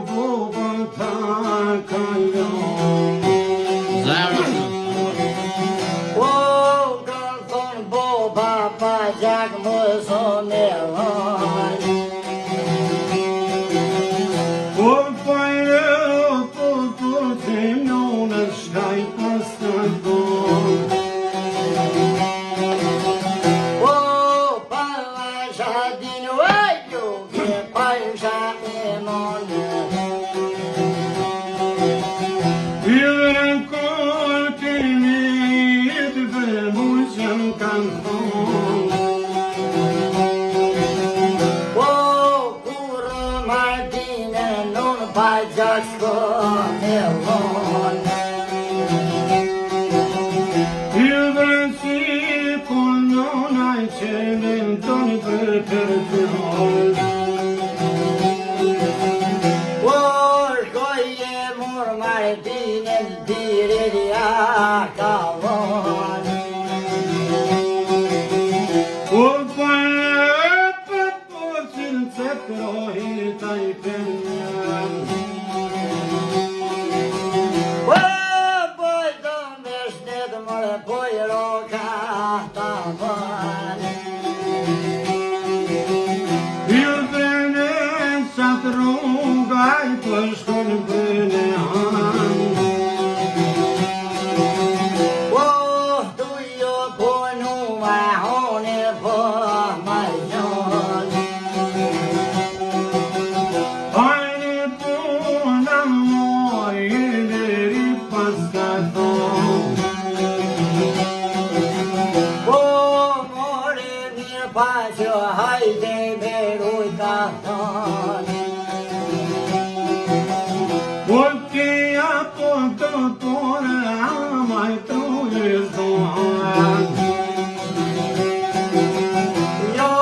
bubën ta kalon. O, kanë thonë buba pa gjak më sonë e lanë. O, pajre o putu që mjone shkaj pas të donë. O, pala shadin vajtu ke pajsha e monë. Ilën kërë të mjetë për muqën kanë thonë. O, kurë Martine non pa gjak s'ko e lonë. Ilën si kur nonaj që lën tonë për të lonë. Martine dire di a cavon. O pa pocin se crohita I penjan. O poi donde sted more poi roca tavan. Io prende satruga I pășconi bine. Haide berui kahtan. Porque a ponto por amai tu izon. Yo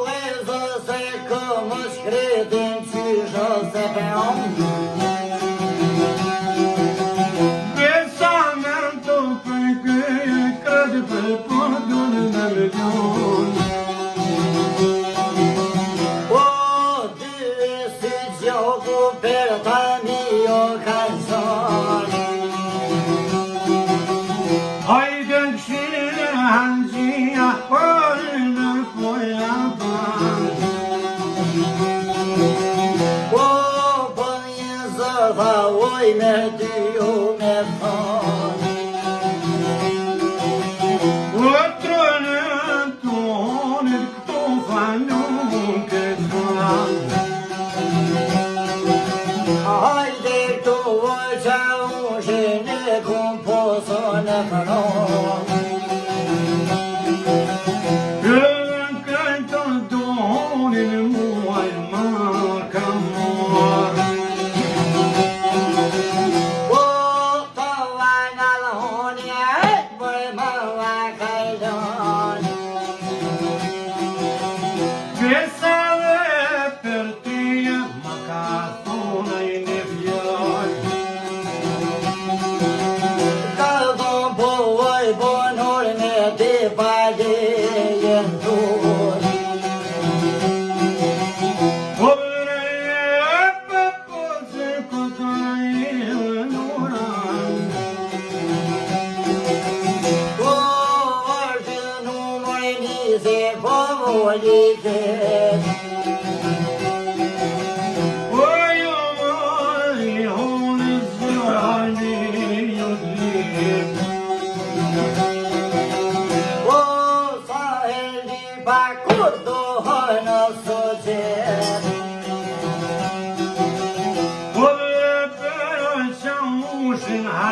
lezo se como escritem cijo se peon. Pensamento porque crede per perdón na million. Per ta mio canzone. Haide c'è angia orna poi avan. O poi va oi me dio me fan. Otro nentone to fanno che fan. Haide tu vocea ușine cum poți să ne fărăm. Când cântă Domnul muai marca mor. O tăvana la honia, voi mă la caidon. Vesele per tine măcar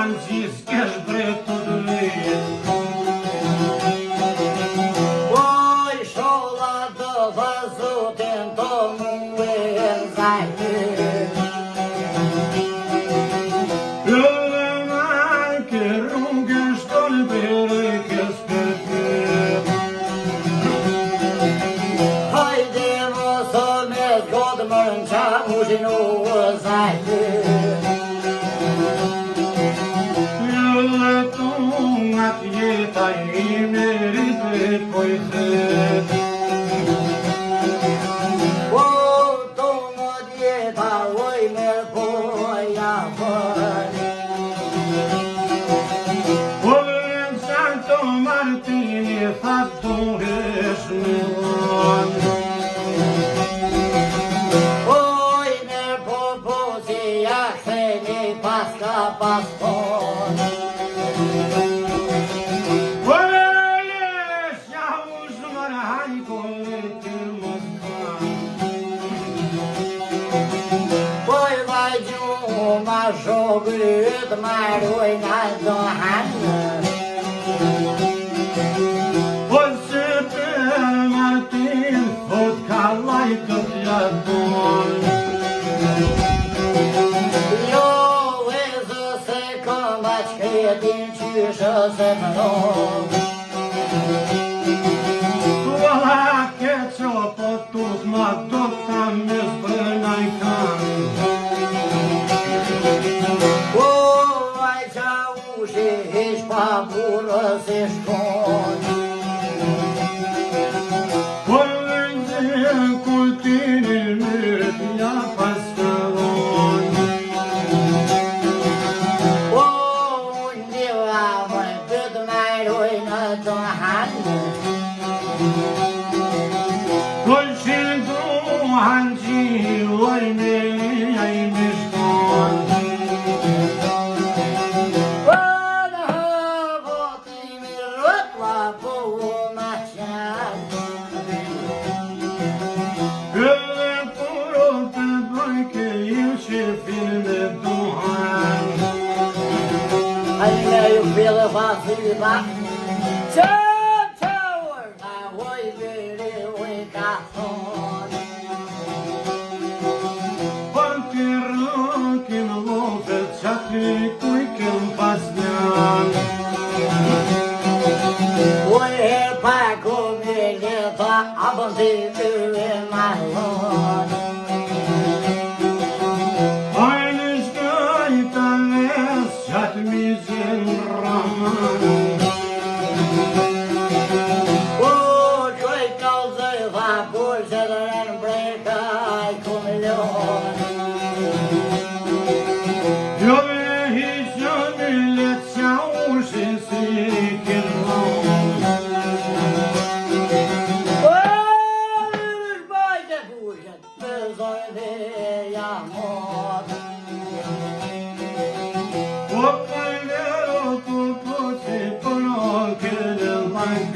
am zis că ești dreptul lui. Oi, șola de văzut în domnul în zahir. Lumea că rugă ștoli bere că spăpăr. Haide mă să merg god mânceam și nu zahir. Dieta I merite poi te. O, tu dieta, voi me shmilon. Oj, mirë po si ja ktheni pas ka paspon. Ma shogryt maroj nga do hanë. Po se për Martin, thot ka lajtë të jaton. Jo, vëzë se këmba qketin qyshë se mënon. Tuala ke qo po tut ma do të mes për najkan. Hiç pa burë se shkon. Por në kultini mërët ja paskaron. O, unë diva më pëtë maroj në të hanë. Por që duhan gjiloj me jajnë shkon. Pela vacila, tchau, a oi vere oi caçon. Pantirro que no love chati cui que pasnan. Oi pa comer ta abonde e malon. Aynes gaitanes chat mizen raman. Oh, joy causa vapor zeran breca ai come leon. Yo hishoni let chau si kirlon. Oh, vai de buja, bezoi de amor. What I know to put it on, kill it like